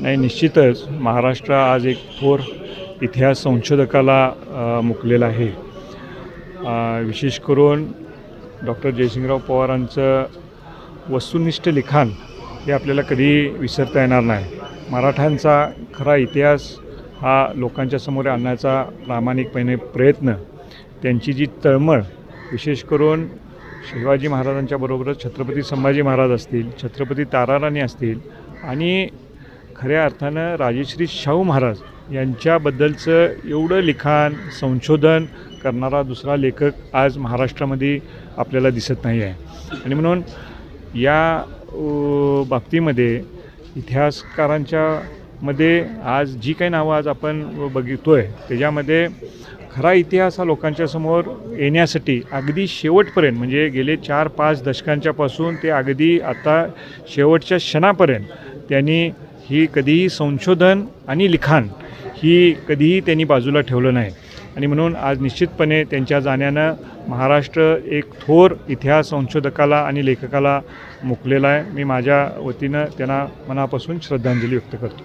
नाही, निश्चितच महाराष्ट्र आज एक थोर इतिहास संशोधकाला मुकलेला आहे. विशेष करून डॉक्टर जयसिंगराव पवारांचं वस्तुनिष्ठ लिखाण हे आपल्याला कधी विसरता येणार नाही. मराठ्यांचा खरा इतिहास हा लोकांच्या समोर आणण्याचा प्रामाणिकपणे प्रयत्न, त्यांची जी तळमळ, विशेष करून शिवाजी महाराजांच्या बरोबरच छत्रपती संभाजी महाराज असतील, छत्रपती ताराराणी असतील आणि खऱ्या अर्थानं राजश्री शाहू महाराज यांच्याबद्दलचं एवढं लिखाण, संशोधन करणारा दुसरा लेखक आज महाराष्ट्रामध्ये आपल्याला दिसत नाही आहे. आणि म्हणून या बाबतीमध्ये इतिहासकारांच्यामध्ये आज जी काही नावं आज आपण बघतो आहे त्याच्यामध्ये खरा इतिहास हा लोकांच्या समोर येण्यासाठी अगदी शेवटपर्यंत, म्हणजे गेले 4-5 दशकांच्यापासून ते अगदी आता शेवटच्या क्षणापर्यंत त्यांनी ही कधीही संशोधन आणि लिखाण ही कधीही त्यांनी बाजूला ठेवलं नाही. आणि म्हणून आज निश्चितपणे त्यांच्या जाण्यानं महाराष्ट्र एक थोर इतिहास संशोधकाला आणि लेखकाला मुकलेला आहे. मी माझ्या वतीनं त्यांना मनापासून श्रद्धांजली व्यक्त करतो.